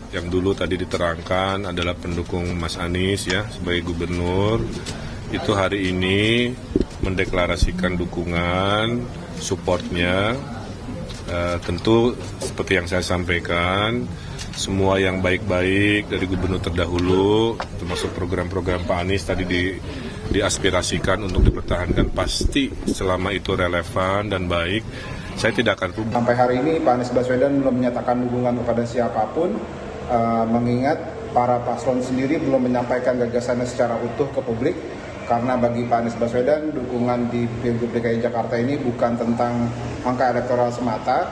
Yang dulu tadi diterangkan adalah pendukung Mas Anies ya sebagai gubernur, itu hari ini mendeklarasikan dukungan, supportnya. Tentu seperti yang saya sampaikan, semua yang baik-baik dari gubernur terdahulu, termasuk program-program Pak Anies tadi diaspirasikan untuk dipertahankan, pasti selama itu relevan dan baik, saya tidak akan rubah. Sampai hari ini Pak Anies Baswedan belum menyatakan dukungan kepada siapapun, mengingat para paslon sendiri belum menyampaikan gagasannya secara utuh ke publik. Karena bagi Pak Anies Baswedan, dukungan di Pilgub DKI Jakarta ini bukan tentang angka elektoral semata,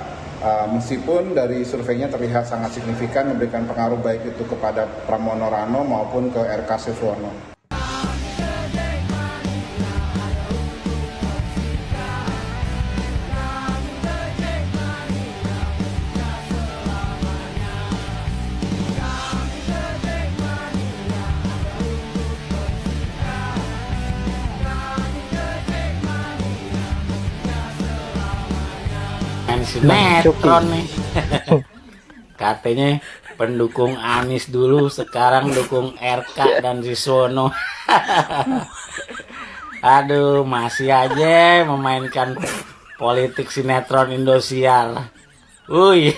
meskipun dari surveinya terlihat sangat signifikan memberikan pengaruh baik itu kepada Pramono Rano maupun ke RK Siswono. Sinetron nih. Katanya pendukung Anies dulu, sekarang dukung RK dan Siswono. Aduh, masih aja memainkan politik sinetron Indosiar. 12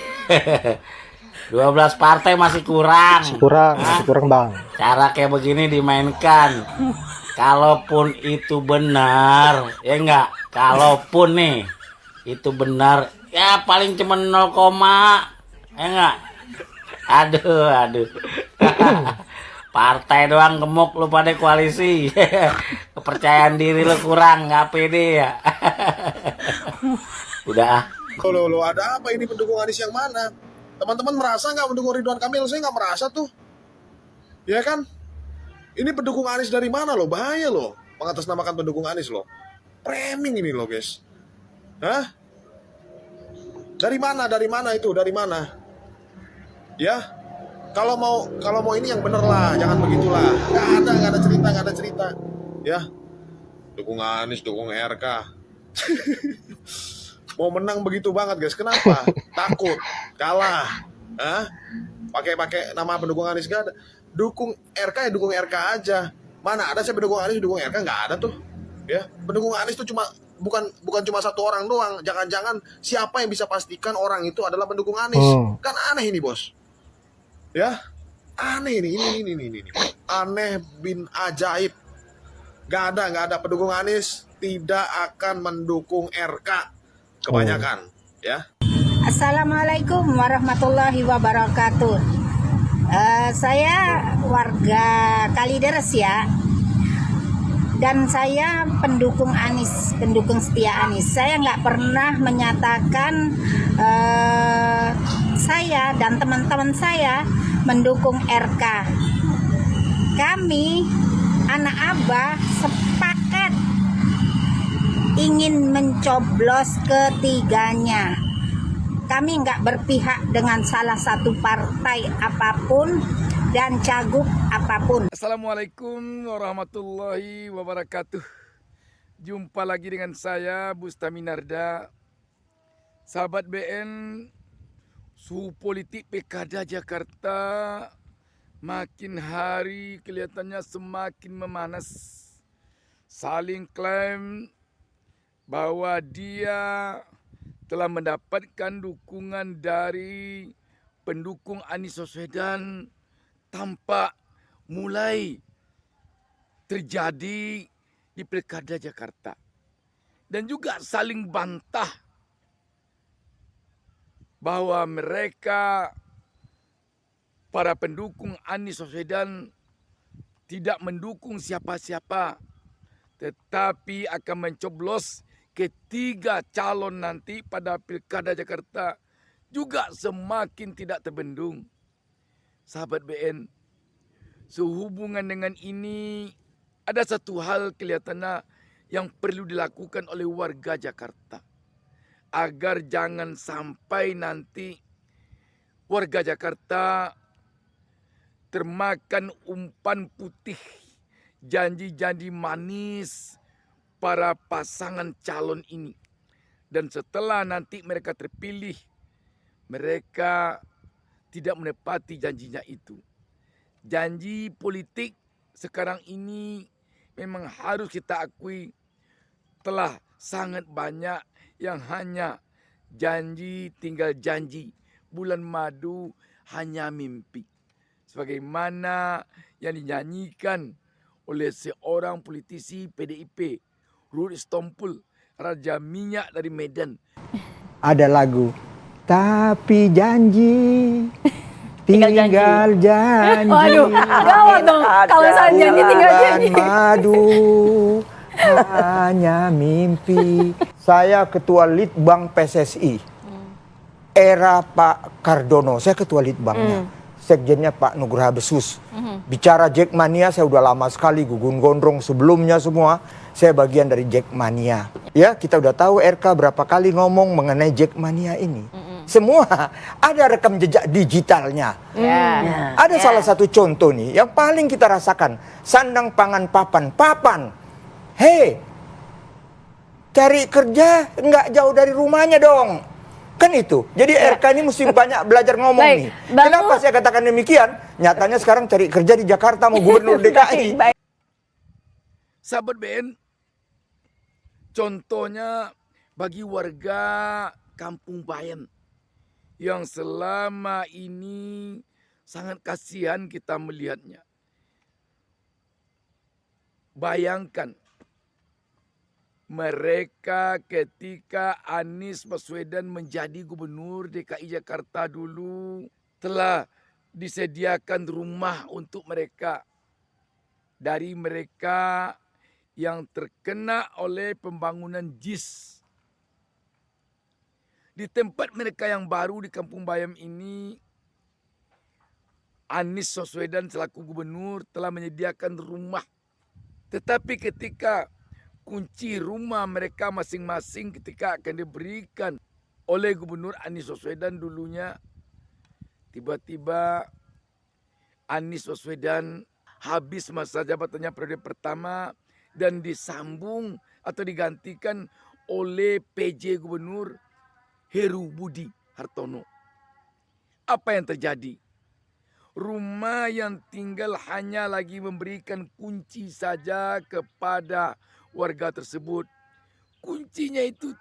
partai masih kurang. Masih kurang bang. Cara kayak begini dimainkan. Kalaupun itu benar, ya enggak? Kalaupun nih itu benar, ya paling cuma 0, ya enggak? Aduh. Partai doang gemuk, lu pada koalisi. Kepercayaan diri lu kurang, nggak pede ya. Udah. Loh, ada apa ini pendukung Anies yang mana? Teman-teman merasa nggak mendukung Ridwan Kamil? Saya nggak merasa tuh. Ya kan? Ini pendukung Anies dari mana loh? Bahaya loh mengatasnamakan pendukung Anies loh. Framing ini loh guys. Hah? Dari mana itu? Dari mana? Ya, kalau mau ini yang bener lah, jangan begitulah. Nggak ada cerita. Ya, dukung Anies, dukung RK. Mau menang begitu banget guys. Kenapa? Takut kalah. Hah? Pakai nama pendukung Anies gak ada. Dukung RK ya dukung RK aja. Mana ada saya pendukung Anies dukung RK, nggak ada tuh. Ya, pendukung Anies tuh bukan cuma satu orang doang. Jangan-jangan siapa yang bisa pastikan orang itu adalah pendukung Anies? Kan aneh ini, Bos. Ya. Aneh ini. Aneh bin ajaib. Gak ada pendukung Anies tidak akan mendukung RK. Kebanyakan, ya. Assalamualaikum warahmatullahi wabarakatuh. Saya warga Kalideres ya. Dan saya pendukung Anies, pendukung setia Anies. Saya nggak pernah menyatakan saya dan teman-teman saya mendukung RK. Kami, anak Abah, sepakat ingin mencoblos ketiganya. Kami nggak berpihak dengan salah satu partai apapun dan cagup apapun. Assalamualaikum warahmatullahi wabarakatuh. Jumpa lagi dengan saya Bustaminarda. Sahabat BN, suhu politik Pilkada Jakarta makin hari kelihatannya semakin memanas. Saling klaim bahwa dia telah mendapatkan dukungan dari pendukung Anies Baswedan. Tampak mulai terjadi di Pilkada Jakarta. Dan juga saling bantah bahwa mereka, para pendukung Anies Baswedan, tidak mendukung siapa-siapa, tetapi akan mencoblos ketiga calon nanti pada Pilkada Jakarta, juga semakin tidak terbendung. Sahabat BN, sehubungan dengan ini ada satu hal kelihatannya yang perlu dilakukan oleh warga Jakarta. Agar jangan sampai nanti warga Jakarta termakan umpan putih, janji-janji manis para pasangan calon ini. Dan setelah nanti mereka terpilih, mereka tidak menepati janjinya itu. Janji politik sekarang ini memang harus kita akui telah sangat banyak yang hanya janji tinggal janji. Bulan madu hanya mimpi. Sebagaimana yang dinyanyikan oleh seorang politisi PDIP, Ruhut Istompul, Raja Minyak dari Medan. Ada lagu, tapi janji tinggal janji. Waduh, gawat dong. Kalau misalnya janji tinggal janji. Madu hanya mimpi. Saya ketua Litbang PSSI. Era Pak Cardono, saya ketua Litbangnya. Sekjennya Pak Nugraha Besus. Bicara Jackmania saya udah lama sekali, Gugun Gondrong sebelumnya semua. Saya bagian dari Jackmania. Ya, kita udah tahu RK berapa kali ngomong mengenai Jackmania ini. Semua ada rekam jejak digitalnya. Ada salah satu contoh nih yang paling kita rasakan. Sandang pangan papan. Hei, cari kerja nggak jauh dari rumahnya dong. Kan itu. Jadi RK ini mesti banyak belajar ngomong nih. Kenapa saya katakan demikian? Nyatanya sekarang cari kerja di Jakarta mau gubernur DKI. Sahabat BN, contohnya bagi warga Kampung Bayam yang selama ini sangat kasihan kita melihatnya. Bayangkan mereka ketika Anies Baswedan menjadi gubernur DKI Jakarta dulu telah disediakan rumah untuk mereka. Dari mereka yang terkena oleh pembangunan JIS. Di tempat mereka yang baru di Kampung Bayam ini, Anies Baswedan selaku gubernur telah menyediakan rumah. Tetapi ketika kunci rumah mereka masing-masing ketika akan diberikan oleh Gubernur Anies Baswedan dulunya, tiba-tiba Anies Baswedan habis masa jabatannya periode pertama dan disambung atau digantikan oleh PJ Gubernur Heru Budi Hartono. Apa yang terjadi? Rumah yang tinggal hanya lagi memberikan kunci saja kepada warga tersebut. Kuncinya itu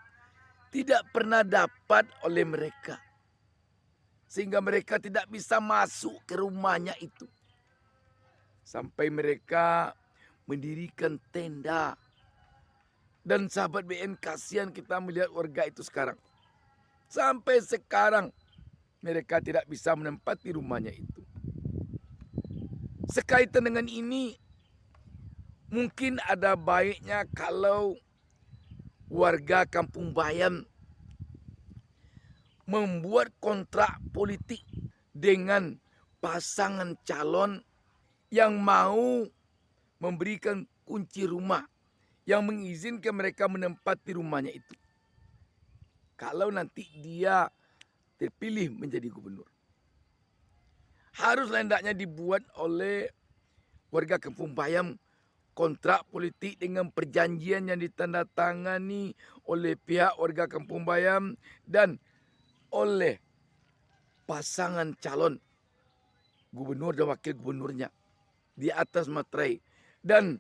tidak pernah dapat oleh mereka. Sehingga mereka tidak bisa masuk ke rumahnya itu. Sampai mereka mendirikan tenda. Dan sahabat BN, kasihan kita melihat warga itu sekarang. Sampai sekarang mereka tidak bisa menempati rumahnya itu. Sekaitan dengan ini, mungkin ada baiknya kalau warga Kampung Bayam membuat kontrak politik dengan pasangan calon yang mau memberikan kunci rumah, yang mengizinkan mereka menempati rumahnya itu. Kalau nanti dia terpilih menjadi gubernur. Harus hendaknya dibuat oleh warga Kampung Bayam kontrak politik dengan perjanjian yang ditandatangani oleh pihak warga Kampung Bayam dan oleh pasangan calon gubernur dan wakil gubernurnya di atas materai. Dan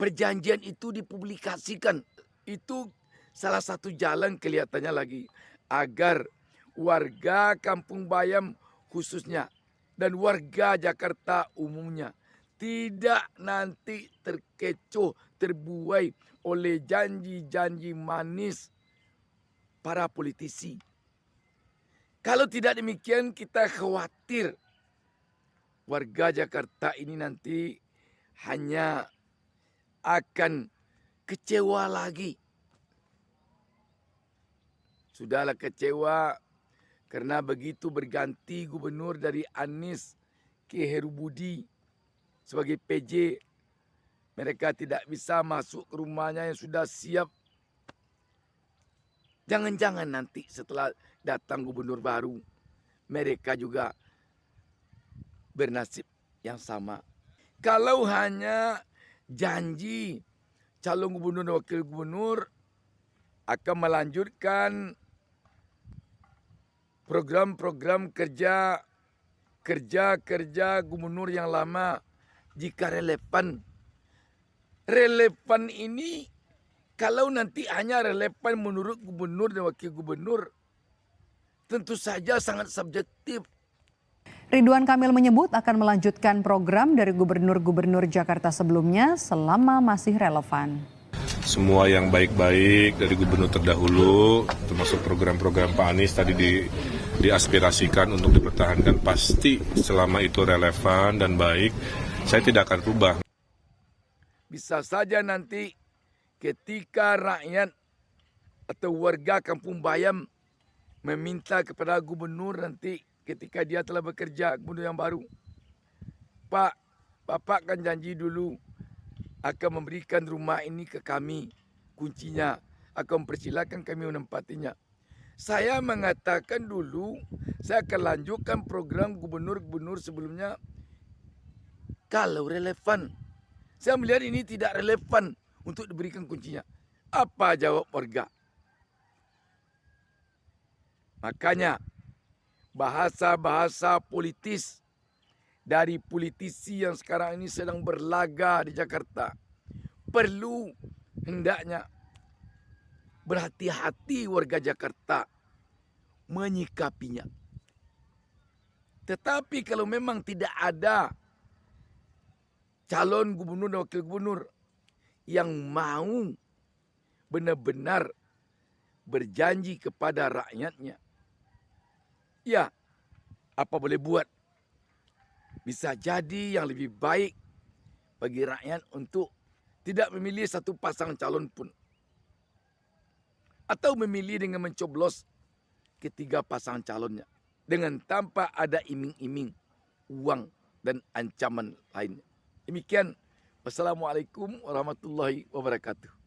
perjanjian itu dipublikasikan. Itu salah satu jalan kelihatannya lagi agar warga Kampung Bayam khususnya dan warga Jakarta umumnya tidak nanti terkecoh, terbuai oleh janji-janji manis para politisi. Kalau tidak demikian, kita khawatir warga Jakarta ini nanti hanya akan kecewa lagi. Sudahlah kecewa karena begitu berganti gubernur dari Anies ke Heru Budi sebagai PJ, Mereka tidak bisa masuk ke rumahnya yang sudah siap. Jangan-jangan nanti setelah datang gubernur baru, mereka juga bernasib yang sama. Kalau hanya janji calon gubernur dan wakil gubernur akan melanjutkan program-program kerja gubernur yang lama jika relevan. Relevan ini kalau nanti hanya relevan menurut gubernur dan wakil gubernur, tentu saja sangat subjektif. Ridwan Kamil menyebut akan melanjutkan program dari gubernur-gubernur Jakarta sebelumnya selama masih relevan. Semua yang baik-baik dari gubernur terdahulu, termasuk program-program Pak Anies tadi diaspirasikan untuk dipertahankan, pasti selama itu relevan dan baik, saya tidak akan rubah. Bisa saja nanti ketika rakyat atau warga Kampung Bayam meminta kepada gubernur nanti ketika dia telah bekerja, gubernur yang baru, Pak, Bapak kan janji dulu akan memberikan rumah ini ke kami, kuncinya, akan mempersilakan kami menempatinya. Saya mengatakan dulu, saya akan lanjutkan program gubernur-gubernur sebelumnya kalau relevan. Saya melihat ini tidak relevan untuk diberikan kuncinya. Apa jawab warga? Makanya bahasa-bahasa politis dari politisi yang sekarang ini sedang berlaga di Jakarta perlu hendaknya berhati-hati warga Jakarta menyikapinya. Tetapi kalau memang tidak ada calon gubernur dan wakil gubernur yang mau benar-benar berjanji kepada rakyatnya, ya, apa boleh buat. Bisa jadi yang lebih baik bagi rakyat untuk tidak memilih satu pasangan calon pun. Atau memilih dengan mencoblos ketiga pasangan calonnya. Dengan tanpa ada iming-iming uang dan ancaman lainnya. Demikian. Wassalamualaikum warahmatullahi wabarakatuh.